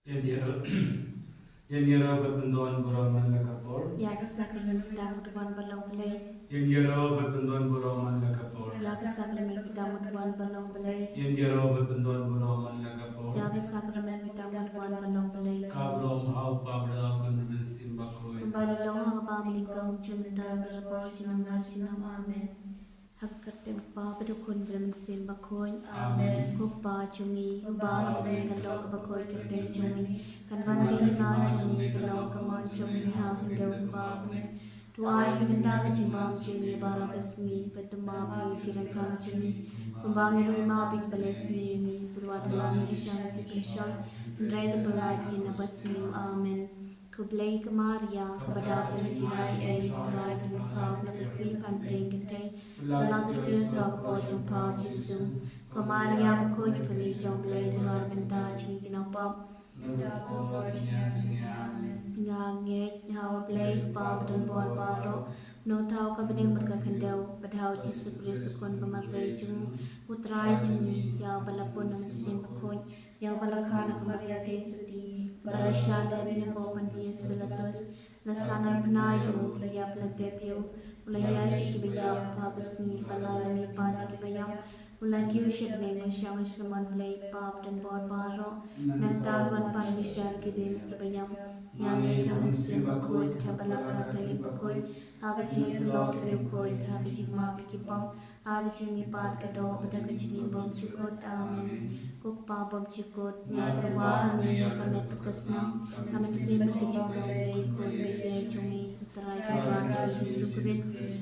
Yadiero Yadiero berbentuan buraman lekapor. Yaga sacrament without one below belay. Yadiero berbentuan buraman lekapor. Yaga sacrament without one below belay. Yadiero berbentuan buraman lekapor. Yaga sacrament without one below belay. Kabrom hau pabra kun bersim bakoi. Kembali long hangapam lingkong cinta berapa cinama cinam amen. Hakkatem pa pedukun bermensim bakoi amen. Kupa cumi ubah bening kalong bakoi kerte cumi kan ban ma cumi kalong kamon cumi hang daun ba bening tu ai benda ka cimbam cumi bala kasni petuma pi kiran kang cumi kumbang rumah pi balesni mi purwa dalam isya cipishoy rai de pelai na basni amen. Kublai Maria, kepada penjirai terai berpau negeri pandai kentai, belagri sopo jumpa Yesus. Maria berkoi kami jauh belai jual benda cini kenapa? Nganget hawa belai pau dan buat baru, no tahu kabening berkendau, bedau Yesus Kristus kon pemargai jemu, putrai jemi, ya balapun namun berkoi, ya balakana Maria Yesuti. Balashada bina popan dias belatos lasanan penayu laya pelatepio laya shikibaya pagasni balalami pani kibayam ulangi ushadne masyang shraman play pap dan bor baro nagtarwan pan bishar kibimit kibayam nyange jaman simba koy tabalaka talim bakoy agaji salok koy agaji ma pikipam agaji mi pat kado badagaji ni bom chukot amen kuk pa bom chukot nyatrawa ani kamet pukasnam kamen simba kajing lay koy bege chumi terai kran Yesus Kristus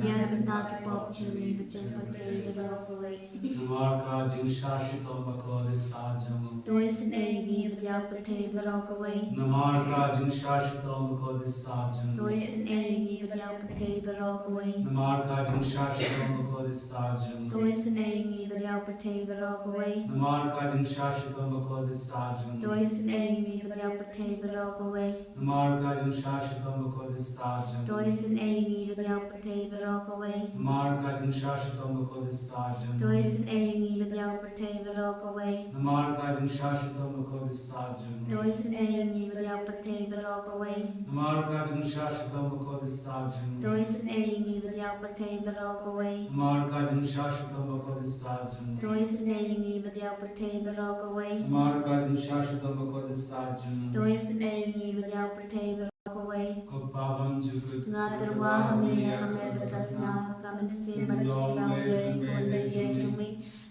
biar benda ki pop chumi bejeng pakai berlaku Marka jing shashitam bakode sajam. Dois egi berjauh pertai berokawai. Namarka jing shashitam bakode sajam. Dois egi berjauh pertai berokawai. Namarka jing shashitam bakode sajam. Dois egi berjauh pertai berokawai. Namarka jing shashitam bakode sajam. Dois egi berjauh pertai berokawai. Namarka jing shashitam bakode sajam. Dois egi berjauh pertai berokawai. Namarka jing shashitam bakode sajam. Dois egi berjauh pertai berokawai. Namarka jing shashitam bakode sajam. Dois egi berjauh pertai berokawai. Namarka jing shashitam bakode sajam. Dois egi berjauh pertai berokawai. Namarka jing shashitam bakode sajam. Dois egi berjauh pertai berokawai. Namarka jing shashitam bakode sajam. Dois egi berjauh pertai berokawai. Kopabam jukut Ngaterwa hami kamer berkasna kamen simbat kirau gay konde jay cumi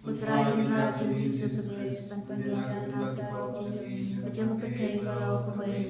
utrai dan rajin Yesus Kristus dan pembian dan pau jin bejang pertai berau kawai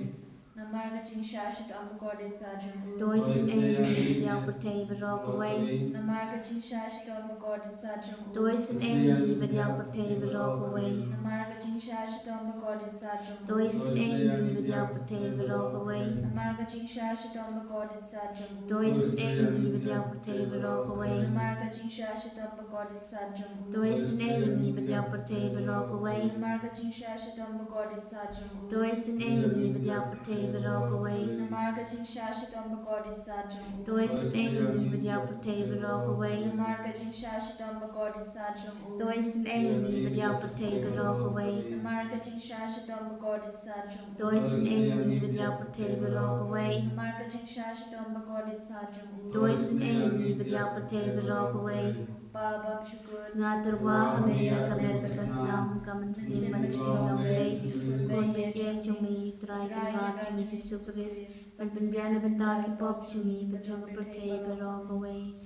Namarga jing shashit ambukode sajam. Dois egi berjauh pertai berau kawai Namarga jing shashit ambukode sajam. Dois egi berjauh pertai berau kawai Namarga jing shashit ambukode sajam. Dois egi berjauh pertai berau kawai Namarga jing shashit ambukode sajam. Dois egi berjauh pertai berau kawai Namarga jing shashit ambukode sajam. Dois egi berjauh pertai berau kawai Namarga jing shashit ambukode sajam. Dois egi berjauh pertai berau kawai Namarga jing shashit ambukode sajam. Dois egi berjauh pertai berau kawai Namarga jing shashit ambukode sajam. Dois egi berjauh pertai berau kawai Namarga jing shashit ambukode sajam. Dois egi berjauh pertai berau kawai Namarga jing shashit ambukode sajam. Dois egi berjauh pertai berau kawai Babam syukur. Ngaterwa hami kamer berkasnam kamen simban kijilang lay kon bege cumi trai kan rajin Yesus Kristus dan pembiana benda ki pop cumi bejang pertai berau kawai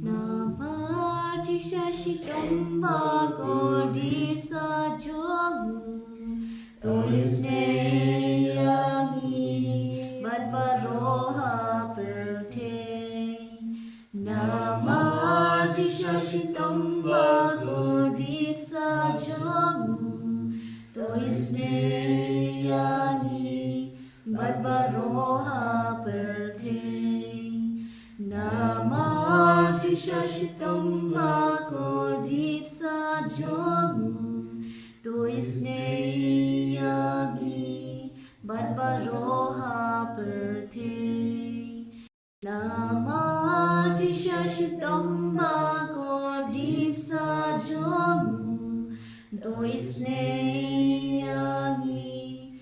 Namar jisashitam bagodi sajomu Toisne yangi badbaroha pertai Namar jisashitam bagodi sajomu Toisne yangi badbaroha pertai Namar jisashitam bagodi sajomu Toisne yangi badbaroha pertai Namar jisashitam bagodi sajomu Doisne yangi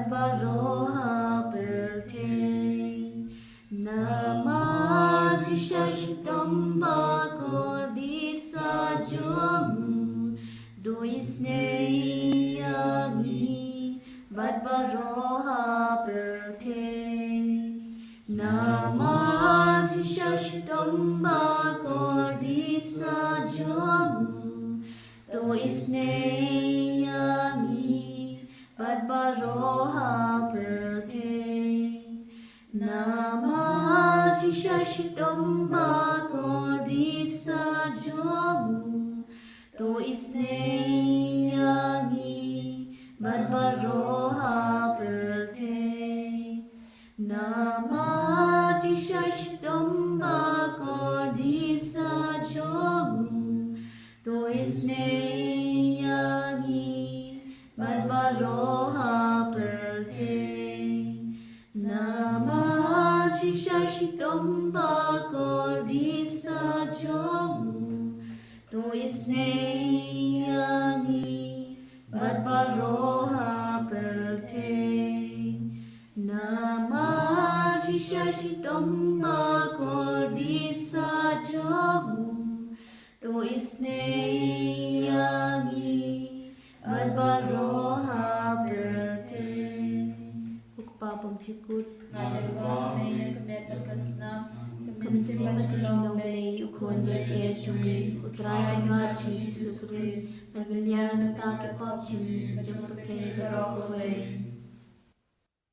Baroha Birthday Nama Jishashitam Bako Disa Jomu Doisne Yangi Baroha Birthday Nama Jishashitam Bako Disa Jomu Doisne Yangi Baroha Birthday Nama Jishashitam Bako Disa Jomu To Isne Yangi Baroha Birthday Nama Jishashitam Bako Disa Jomu To Isne Yangi Baroha Birthday Nama Jishashitam Bako Disa Jomu To Isne Yangi Baroha Birthday Nama Jishashitam Bako Disa Jomu To Isne Yangi Baroha Birthday Ukpapam Chikut Ngadarwa may kamet bakasna Kaminsin Magkaching Lay Ukon Berke Chumi Utray Kanra Chi Jisu Christ Nagbiliana Nataki Pop Chumi Jampate Barokaway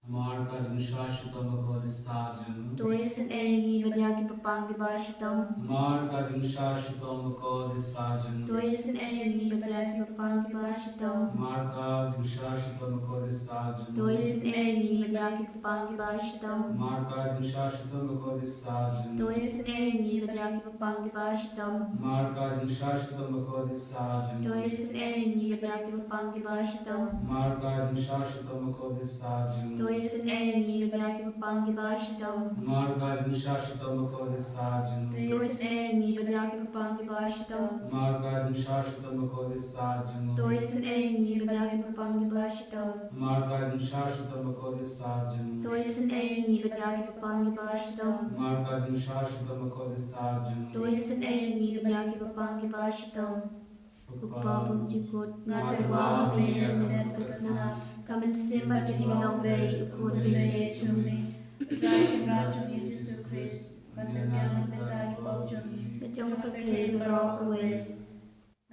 Marka Jumshashita Bhagavad Sajam. Toisin Aini Vadyaki Papangi Bashitam Marka Jumshashita Bhagavad Sajam. Toisin Aini Vadyaki Papangi Bashitam Marka Jumshashita Bhagavad Sajam. Toisin Aini Vadyaki Papangi Bashitam Marka Jumshashita Bhagavad Sajam. Toisin Aini Vadyaki Papangi Bashitam Marka Jumshashita Bhagavad Sajam. Toisin Aini Vadyaki Papangi Bashitam Marka Jumshashita Bhagavad Sajam. Toisin Aini Vadyaki Papangi Bashitam Marka Jumshashita Bhagavad Sajam. Toisin Aini Vadyaki Papangi Bashitam Marka Jumshashita Bhagavad Sajam. Toisin Aini Vadyaki Papangi Bashitam Marka Jumshashita Bhagavad Sajam. Toisin Aini Vadyaki Papangi Bashitam Marka Jumshashita Bhagavad Sajam. Toisin Aini Vadyaki Papangi Bashitam Ukpapam Jikot Ngadarwa May Kamet Kasna Kamin Simba Kaching Long Lay Ukon Beke Chumi Utray Kanra Chumi Jisu Christ Nagbiliana Nataki Pop Chumi Bajong Pate Barokaway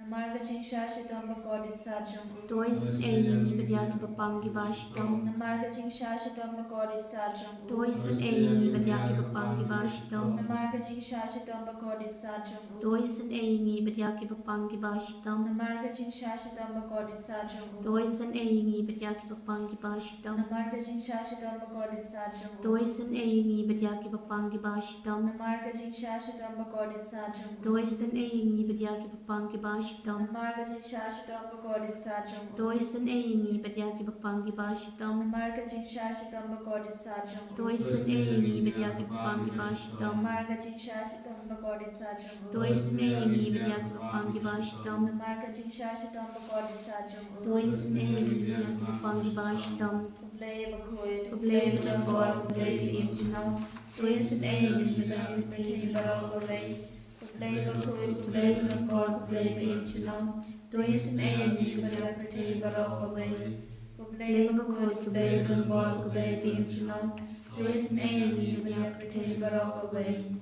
Namarga Ching Shashitam Bako Disa Jomu Toisin Aini Vadyaki Papangi Bashitam Namarga Ching Shashitam Bako Disa Jomu Toisin Aini Vadyaki Papangi Bashitam Namarga Ching Shashitam Bako Disa Jomu Toisin Aini Vadyaki Papangi Bashitam Namarga Ching Shashitam Bako Disa Jomu Toisin Aini Vadyaki Papangi Bashitam Namarga Ching Shashitam Bako Disa Jomu Toisin Aini Vadyaki Papangi Bashitam Namarga Ching Shashitam Bako Disa Jomu Toisin Aini Vadyaki Papangi Bashitam Namarga Ching Shashitam Bako Disa Jomu Toisin Aini Vadyaki Papangi Bashitam Namarga Ching Shashitam Bako Disa Jomu Toisin Aini Vadyaki Papangi Bashitam Namarga Ching Shashitam Bako Disa Jomu Toisin Aini Vadyaki Papangi Bashitam Namarga Ching Shashitam Bako Disa Jomu Toisin Aini Vadyaki Papangi Bashitam Kublay Bakoy Kublay Bidangor Kublay Bimjunam Toisin Aini Vadyaki Kublay Barakaway Kublay Bakoy Kublay Bidangor Kublay Bimjunam Toisin Aini Vadyaki Kublay Barakaway Kublay Kublay Bakoy Kublay Bidangor Kublay Bimjunam Toisin Aini Vadyaki Barakaway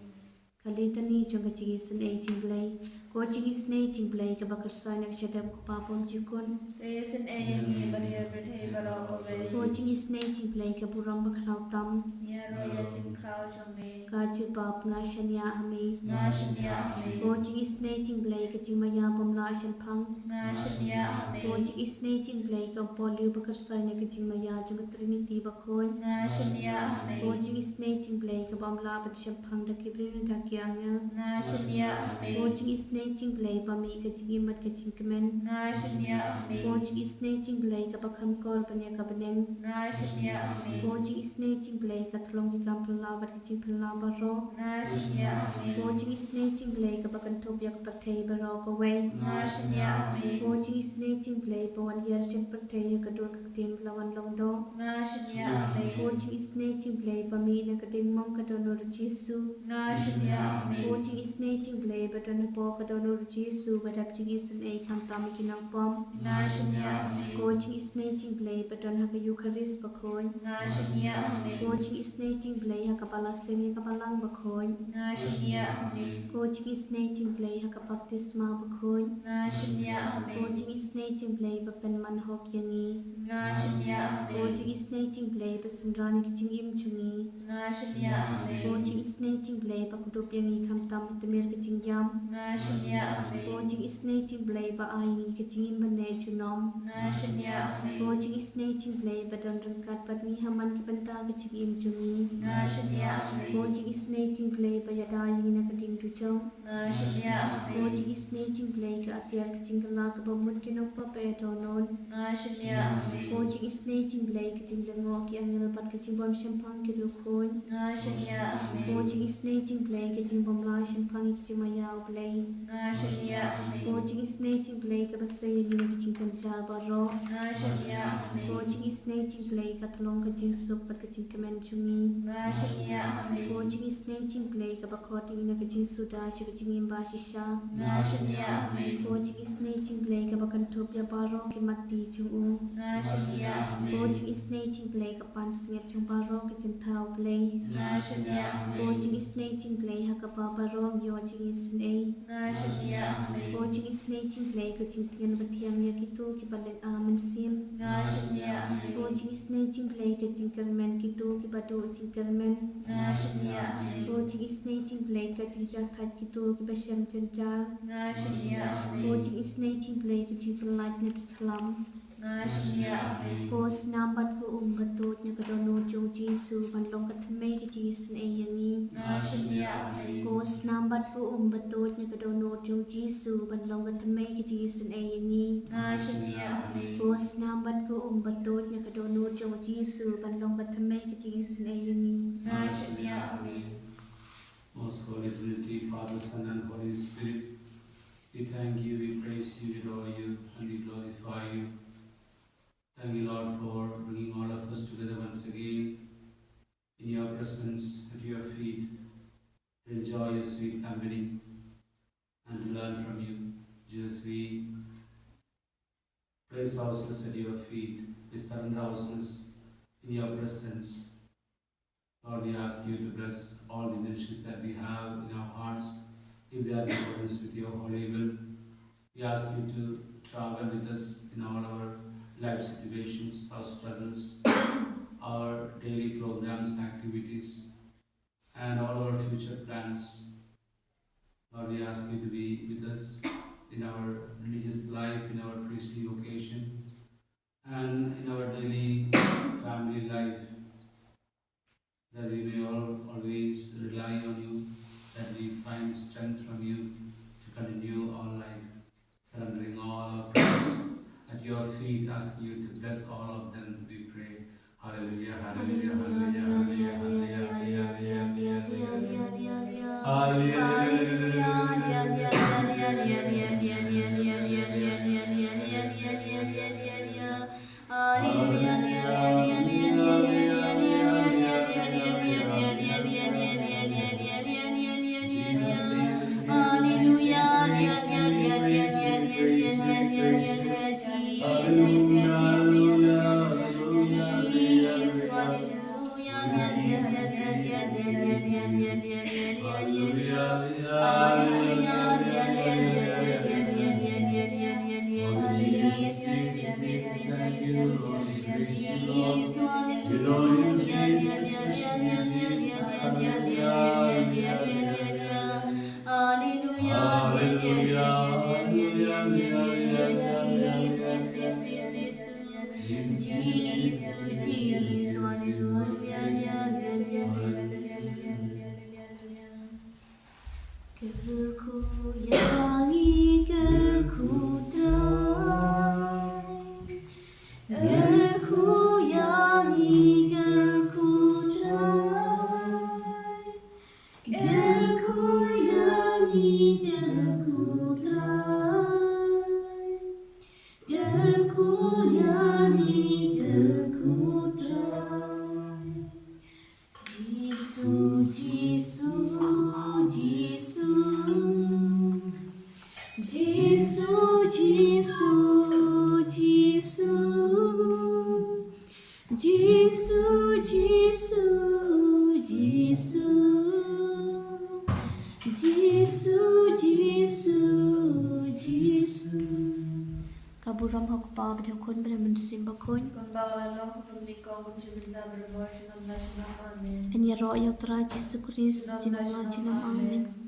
Kalitani Chungachigi Sin Aging Blay Coaching is Nating Blay Kabakasana Shadam Kupapon Jukun Toisin Aini Badia Britay Barakaway Coaching is Nating Blay Kaburang Bakrautam Miaroya Ching Krau Chumi Kaju Pap Ngashanya Hami Ngashanya Hami Coaching is Nating Blay Kajimaya Bumlashan Pang Ngashanya Hami Coaching is Nating Blay Kampolu Bakarsana Kajimaya Jungatrinity Bakon Ngashanya Hami Coaching is Nating Blay Kabamla Batshampang Dakibrin Dakianga Ngashanya Hami Coaching is snatching play pa mi ka chigi mat ka chingmen Nga shanya ame. ko chigi snatching play ka pakham kor panya ka beneng Nga shanya ame. ko chigi snatching play ka thlong ki kam phla ba ki ching phla ba ro Nga shanya ame. ko chigi snatching play ka pakan thop yak pathei ba ro ka wei Nga shanya ame. ko chigi snatching play pa wan yar chen pathei ka don ka tem lawan long do Nga shanya ame. ko chigi snatching play pa mi na ka ding mong ka don ro Jesu Nga shanya ame. ko chigi snatching play ba don po ka don ro Jesu ba dap chigi san ei kham tam ki nang pom Nga shanya ame. ko chigi snatching play ba don ha ka Eucharist ba khoi Nga shanya ame. ko chigi snatching play ha ka pala sing ka palang ba khoi Nga shanya ame. ko chigi snatching play ha ka baptisma ba khoi Nga shanya ame. ko chigi snatching play ba pen man hok yangi Nga shanya ko ame. chigi snatching play ba sanrani ki ching im chungi Nga shanya ame. ko chigi snatching play ba kudup yangi kham tam tamir ki ching yam Nga shanya ame. ko chigi snatching play ba ai ni ki ching im ban ne chunom Nga shanya ame. ko chigi snatching play ba don rangkat pat ni haman ki banta ki ching im chungi Nga shanya ame. ko chigi snatching play ba yada yangi na ka ding tu chom Nga shanya ko ame. chigi snatching play ka atyar ki ching kala ka ba mut ki nok pa pe to non Nga shanya ame. ko chigi snatching play ki ching lengo ki angel pat ki ching bom shampang ki ru khon Nga shanya ame. ko chigi snatching play ki ching bom la shampang ki ching ma yaw play Nga shanya ame. ko chigi snatching play ka ba say ni ki ching chan char ba ro Nga shanya ame. ko chigi snatching play ka thlong ka ching sup pat ka ching kemen chungi Nga shanya ame. ko chigi snatching play ka ba khoti na ka ching suda shi ka ching im ba shi sha Nga shanya ame. ko chigi snatching play ka ba kan thop ya ba ro ki mati chung u Nga shanya ame. ko chigi snatching play ka pan singet chung ba ro ki ching thau play Nga shanya ko ame. chigi snatching play ha ka pa ba ro yo chigi sin ei Nga shanya ame. ko chigi snatching play ka ching tian ba thiam ya ki tu ki baleng amen sim Nga shanya ame. ko chigi snatching play ka ching kermen ki tu ki ba tu ching kermen Nga shanya ame. ko chigi snatching play ka ching cha that ki tu ki ba shem chen char Nga shanya ko ame. chigi snatching play ka ching plat na ki khlam Nga shanya ame. ko snam bat ko ba tu nya ka do no chung Jesu ban long ka thme ki chi sin ei yangi Nga shanya ame. ko snam bat ko ba tu nya ka do no chung Jesu ban long ka thme ki chi sin ei yangi Nga shanya ame. ko snam bat ko ba tu nya ka do no chung Jesu ban long ka thme ki chi sin ei yangi Nga shanya ame. Most Holy Trinity, Father, Son, and Holy Spirit, we thank you, we praise you, we adore you, and we glorify you. Thank you, Lord, for bringing all of us together once again in your presence, at your feet, to enjoy your sweet company and to learn from you. Jesus, we place ourselves at your feet, we surrender ourselves in your presence. Lord, we ask you to bless all the intentions that we have in our hearts, if they are in accordance with your holy will. We ask you to travel with us in all our life situations, our struggles, our daily programs, activities, and all our future plans. Lord, we ask you to be with us in our religious life, in our priestly vocation, and in our daily family life, that we may always rely on you, that we find strength from you to continue our life, surrendering all our prayers at your feet, asking you to bless all of them, we pray. Hallelujah, hallelujah, hallelujah, hallelujah, Kerku yang Giêsu, Giêsu, Giêsu, Giêsu, Giêsu, Giêsu, Giêsu, Giêsu, Giêsu, Giêsu, Giêsu. Kaburam hok pa bida kon bida man simba kon. Kon bawa roh pemikau kucumita berbuat senang dan senang amin. En ya roh ya tra Yesus Kristus jinama jinam amin.